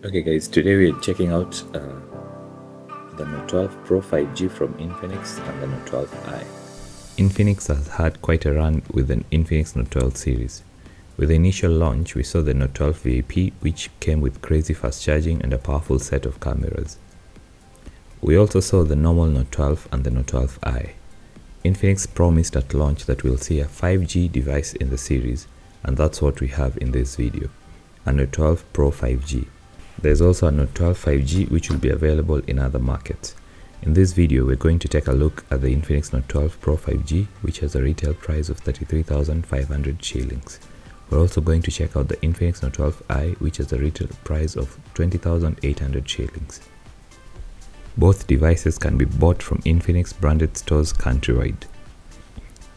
Okay guys, today we're checking out the Note 12 Pro 5G from Infinix and the Note 12i. Infinix has had quite a run with the Infinix Note 12 series. With the initial launch, we saw the Note 12 VIP, which came with crazy fast charging and a powerful set of cameras. We also saw the normal Note 12 and the Note 12i. Infinix promised at launch that we'll see a 5G device in the series, and that's what we have in this video, a Note 12 Pro 5G. There's also a Note 12 5G which will be available in other markets. In this video, we're going to take a look at the Infinix Note 12 Pro 5G, which has a retail price of 33,500 shillings. We're also going to check out the Infinix Note 12i, which has a retail price of 20,800 shillings. Both devices can be bought from Infinix branded stores countrywide.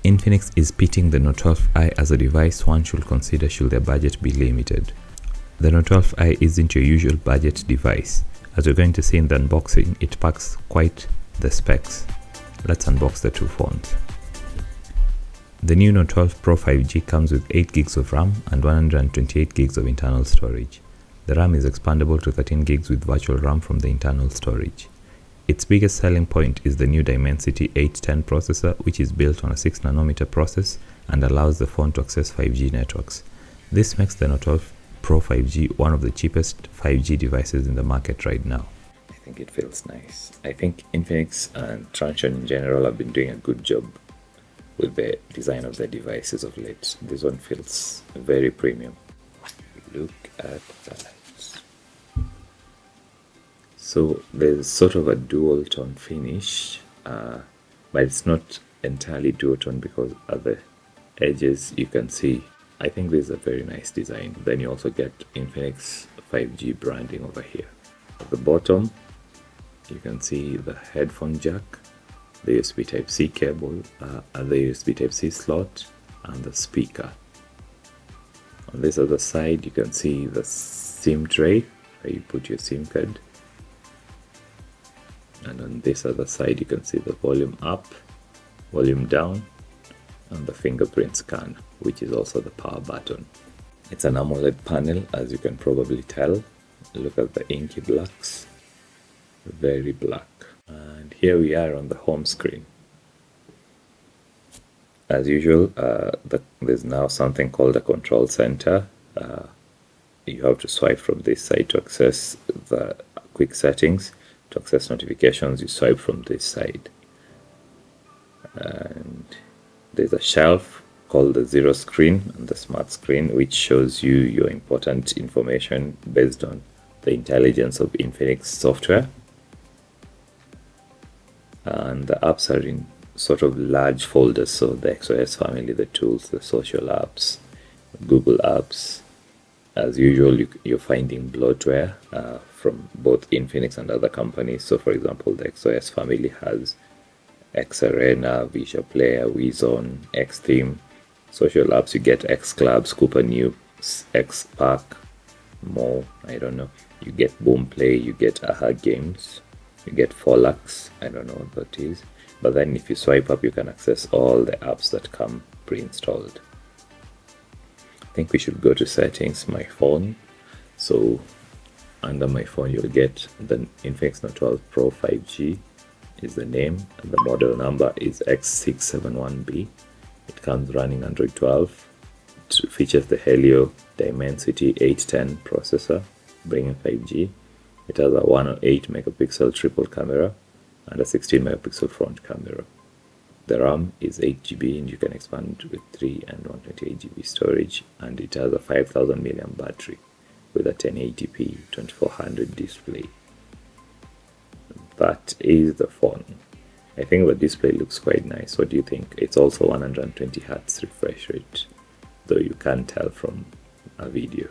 Infinix is pitting the Note 12i as a device one should consider should their budget be limited. The Note 12i isn't your usual budget device. As we're going to see in the unboxing, it packs quite the specs. Let's unbox the two phones. The new Note 12 Pro 5G comes with 8 gigs of RAM and 128 gigs of internal storage. The RAM is expandable to 13 gigs with virtual RAM from the internal storage. Its biggest selling point is the new Dimensity 810 processor, which is built on a 6nm process and allows the phone to access 5G networks. This makes the Note 12 Pro 5G one of the cheapest 5G devices in the market right now. I think it feels nice. I think Infinix and Transsion in general have been doing a good job with the design of their devices of late. This one feels very premium. Look at that. So there's sort of a dual tone finish, but it's not entirely dual tone because at the edges you can see, I think this is a very nice design. Then you also get Infinix 5G branding over here. At the bottom, you can see the headphone jack, the USB Type-C cable, and the USB Type-C slot, and the speaker. On this other side, you can see the SIM tray, where you put your SIM card. And on this other side, you can see the volume up, volume down, and the fingerprint scan, which is also the power button. It's an AMOLED panel, as you can probably tell. Look at the inky blacks, very black. And here we are on the home screen. As usual, there's now something called a control center. You have to swipe from this side to access the quick settings. To access notifications, you swipe from this side. And there's a shelf called the zero screen and the smart screen, which shows you your important information based on the intelligence of Infinix software. And the apps are in sort of large folders, so the XOS family, the tools, the social apps, Google apps. As usual, you're finding bloatware from both Infinix and other companies. So for example, the XOS family has X-Arena, Visual Player, WeZone, Xtheme. Social apps, you get X-Club, Scooper News, X-Pack, more, I don't know. You get Boomplay, you get AHA Games, you get Folax, I don't know what that is. But then if you swipe up, you can access all the apps that come pre-installed. I think we should go to settings, my phone. So under my phone, you'll get the Infinix Note 12 Pro 5G. Is the name, and the model number is X671B. It comes running Android 12. It features the Helio Dimensity 810 processor, bringing 5G. It has a 108 megapixel triple camera and a 16 megapixel front camera. The RAM is 8 GB and you can expand with 3 and 128 GB storage, and it has a 5000 mAh battery with a 1080p 2400 display. That is the phone. I think the display looks quite nice. What do you think? It's also 120 Hz refresh rate, though you can't tell from a video.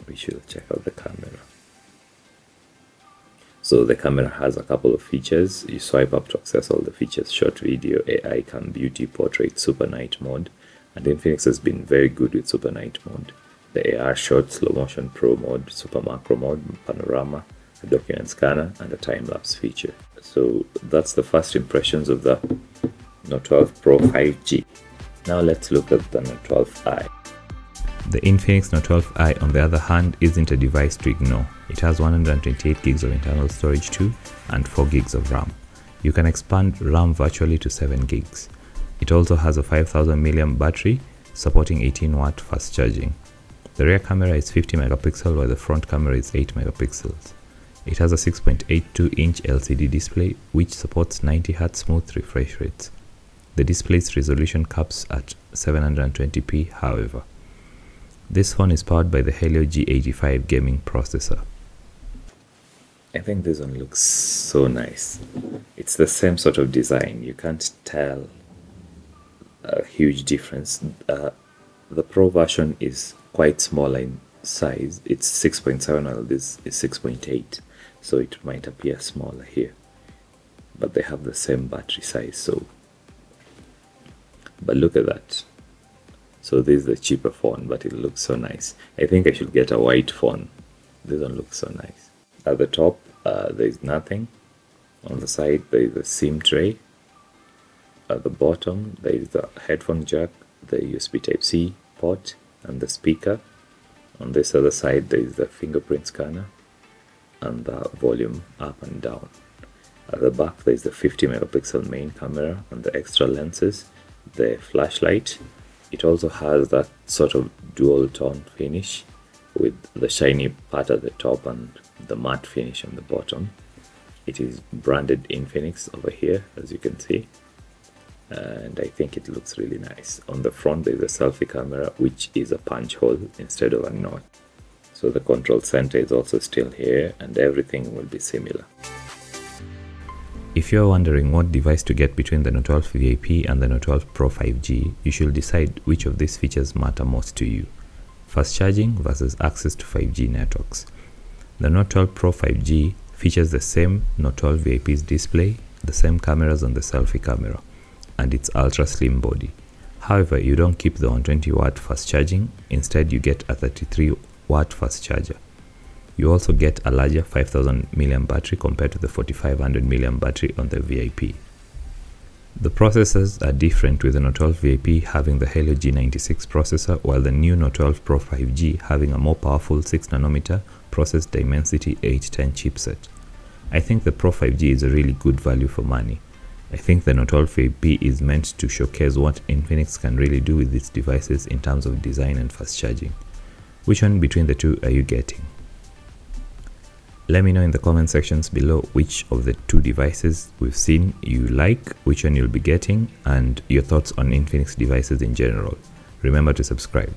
We should check out the camera. So the camera has a couple of features. You swipe up to access all the features: short video, AI cam, beauty, portrait, super night mode. And Infinix has been very good with super night mode. The AR short, slow motion pro mode, super macro mode, panorama, a document scanner, and a time-lapse feature. So that's the first impressions of the Note 12 Pro 5G. Now let's look at the Note 12i. The Infinix Note 12i, on the other hand, isn't a device to ignore. It has 128 gigs of internal storage too and 4 gigs of RAM. You can expand RAM virtually to 7 gigs. It also has a 5000 mAh battery supporting 18 watt fast charging. The rear camera is 50 megapixel while the front camera is 8 megapixels. It has a 6.82-inch LCD display which supports 90Hz smooth refresh rates. The display's resolution caps at 720p however. This phone is powered by the Helio G85 gaming processor. I think this one looks so nice. It's the same sort of design. You can't tell a huge difference. The Pro version is quite smaller in size. It's 6.7 while this is 6.8, so it might appear smaller here, but they have the same battery size. But look at that. So this is the cheaper phone, but it looks so nice. I think I should get a white phone. This one looks so nice. At the top there is nothing. On the side there is a SIM tray. At the bottom there is the headphone jack, the USB Type-C port and the speaker. On this other side there is the fingerprint scanner and the volume up and down. At the back there is the 50 megapixel main camera and the extra lenses, the flashlight. It also has that sort of dual tone finish with the shiny part at the top and the matte finish on the bottom. It is branded Infinix over here, as you can see, and I think it looks really nice. On the front there is a selfie camera which is a punch hole instead of a knot. So the control center is also still here and everything will be similar. If you're wondering what device to get between the Note 12 VIP and the Note 12 Pro 5G, you should decide which of these features matter most to you. Fast charging versus access to 5G networks. The Note 12 Pro 5G features the same Note 12 VIP's display, the same cameras on the selfie camera, and its ultra slim body. However, you don't keep the 120 watt fast charging, instead you get a 33 watt fast charger. You also get a larger 5000 mAh battery compared to the 4500 mAh battery on the VIP. The processors are different, with the Note 12 VIP having the Helio G96 processor while the new Note 12 Pro 5G having a more powerful 6nm process Dimensity 810 chipset. I think the Pro 5G is a really good value for money. I think the Note 12 VIP is meant to showcase what Infinix can really do with its devices in terms of design and fast charging. Which one between the two are you getting? Let me know in the comment sections below which of the two devices we've seen you like, which one you'll be getting, and your thoughts on Infinix devices in general. Remember to subscribe.